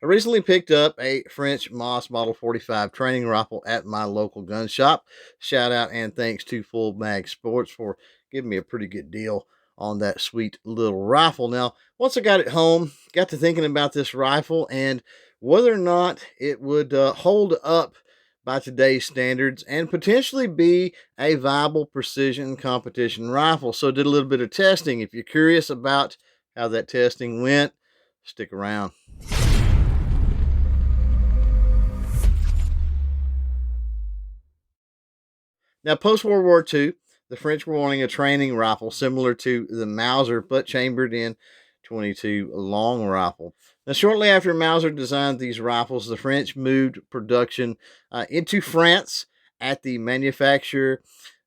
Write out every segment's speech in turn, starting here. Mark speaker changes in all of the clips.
Speaker 1: I recently picked up a French Moss Model 45 training rifle at my local gun shop. Shout out and thanks to Full Mag Sports for giving me a pretty good deal on that sweet little rifle. Now, once I got it home, got to thinking about this rifle and whether or not it would hold up by today's standards and potentially be a viable precision competition rifle. So, did a little bit of testing. If you're curious about how that testing went, stick around. Now, post World War II, the French were wanting a training rifle similar to the Mauser, but chambered in 22 long rifle. Now, shortly after Mauser designed these rifles, the French moved production into France at the manufacturer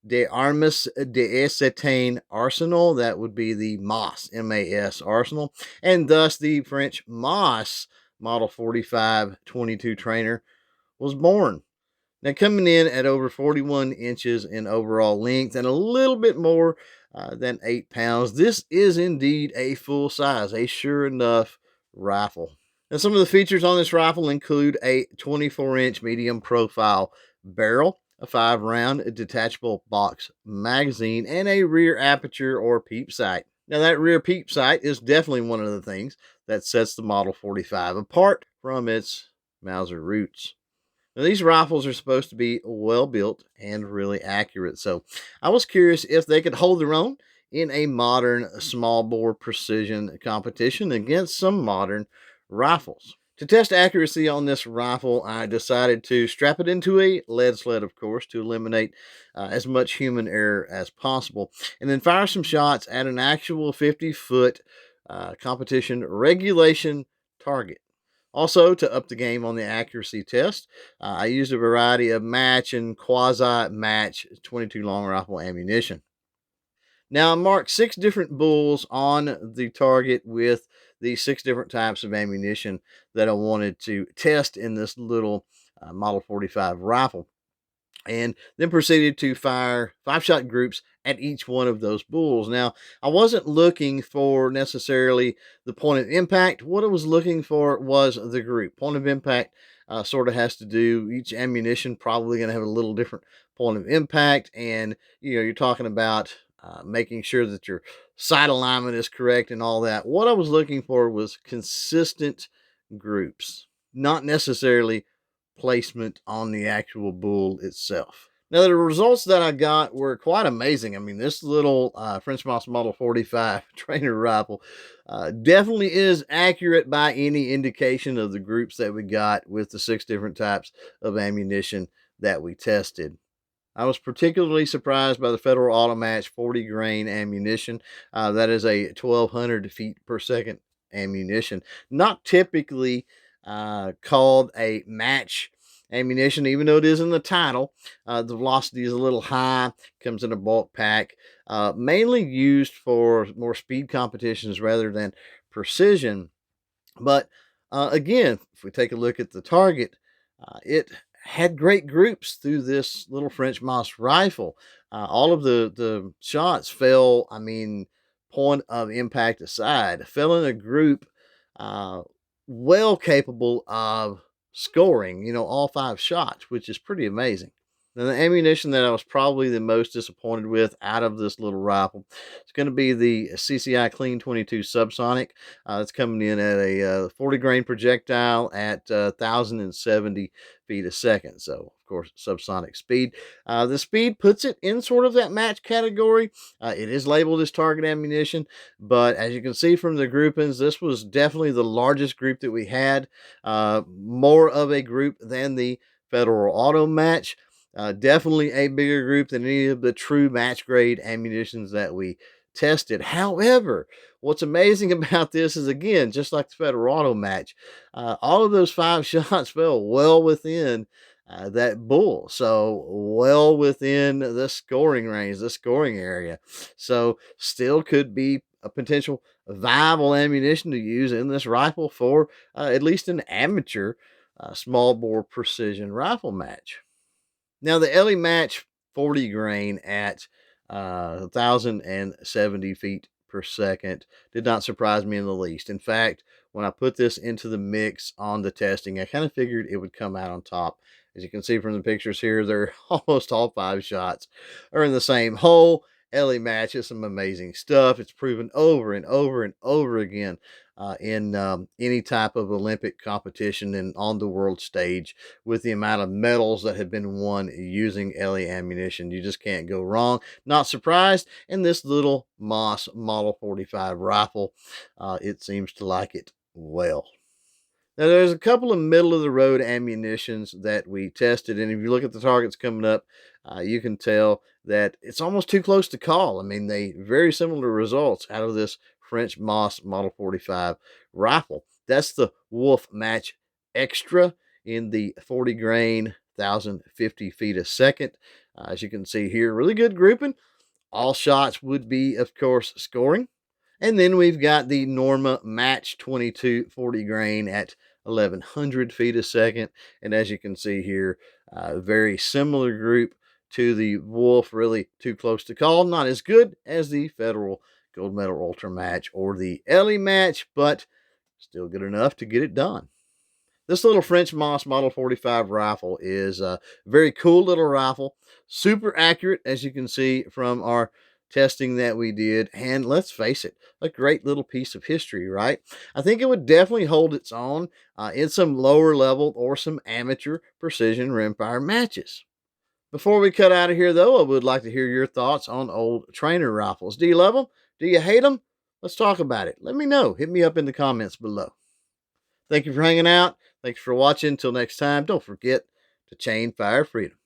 Speaker 1: des Armes d'Estaing Arsenal. That would be the MAS, M-A-S Arsenal. And thus the French MAS Model 45 22 trainer was born. Now, coming in at over 41 inches in overall length and a little bit more than 8 pounds, this is indeed a full size, a sure enough rifle. Now, some of the features on this rifle include a 24-inch medium profile barrel, a 5-round detachable box magazine, and a rear aperture or peep sight. Now, that rear peep sight is definitely one of the things that sets the Model 45 apart from its Mauser roots. Now, these rifles are supposed to be well built and really accurate. So I was curious if they could hold their own in a modern small bore precision competition against some modern rifles. To test accuracy on this rifle, I decided to strap it into a lead sled, of course, to eliminate as much human error as possible, and then fire some shots at an actual 50-foot competition regulation target. Also, to up the game on the accuracy test, I used a variety of match and quasi match 22 long rifle ammunition. Now, I marked 6 different bulls on the target with the 6 different types of ammunition that I wanted to test in this little Model 45 rifle, and then proceeded to fire 5-shot groups at each one of those bulls. Now, I wasn't looking for necessarily the point of impact. What I was looking for was the group. Point of impact sort of has to do, each ammunition probably going to have a little different point of impact. And, you're talking about making sure that your sight alignment is correct and all that. What I was looking for was consistent groups, not necessarily placement on the actual bull itself. Now, the results that I got were quite amazing. I mean, this little French Moss Model 45 trainer rifle definitely is accurate by any indication of the groups that we got with the 6 different types of ammunition that we tested. I was particularly surprised by the Federal Auto Match 40 grain ammunition. That is a 1,200 feet per second ammunition. Not typically called a match ammunition, even though it is in the title. The velocity is a little high, comes in a bulk pack, mainly used for more speed competitions rather than precision. But again, if we take a look at the target, it had great groups through this little French Moss rifle. All of the shots fell, I mean, point of impact aside, fell in a group uh, well capable of scoring, all 5 shots, which is pretty amazing. Now, the ammunition that I was probably the most disappointed with out of this little rifle is going to be the CCI Clean 22 Subsonic. It's coming in at a 40 grain projectile at 1,070 feet a second. So, of course, subsonic speed. The speed puts it in sort of that match category. It is labeled as target ammunition, but as you can see from the groupings, this was definitely the largest group that we had. More of a group than the Federal Auto Match. Definitely a bigger group than any of the true match grade ammunitions that we tested. However, what's amazing about this is, again, just like the Federal Auto Match, all of those 5 shots fell well within that bull. So, well within the scoring range, the scoring area. So, still could be a potential viable ammunition to use in this rifle for at least an amateur small bore precision rifle match. Now, the Ellie match 40 grain at 1,070 feet per second did not surprise me in the least. In fact, when I put this into the mix on the testing, I kind of figured it would come out on top. As you can see from the pictures here, they're almost all 5 shots are in the same hole. Ellie matches some amazing stuff. It's proven over and over and over again in any type of Olympic competition and on the world stage with the amount of medals that have been won using Ellie ammunition. You just can't go wrong. Not surprised. And this little Moss Model 45 rifle, it seems to like it well. Now, there's a couple of middle of the road ammunitions that we tested, and if you look at the targets coming up, you can tell that it's almost too close to call. I mean, they very similar results out of this French Moss Model 45 rifle. That's the Wolf Match Extra in the 40 grain, 1,050 feet a second. As you can see here, really good grouping. All shots would be, of course, scoring. And then we've got the Norma Match 22 40 grain at 1,100 feet a second. And as you can see here, very similar group to the Wolf, really too close to call. Not as good as the Federal Gold Medal Ultra Match or the Ellie Match, but still good enough to get it done. This little French Moss Model 45 rifle is a very cool little rifle, super accurate, as you can see from our testing that we did. And let's face it, a great little piece of history, right? I think it would definitely hold its own in some lower level or some amateur precision rimfire matches. Before we cut out of here, though, I would like to hear your thoughts on old trainer rifles. Do you love them? Do you hate them? Let's talk about it. Let me know. Hit me up in the comments below. Thank you for hanging out. Thanks for watching. Until next time, don't forget to chain fire freedom.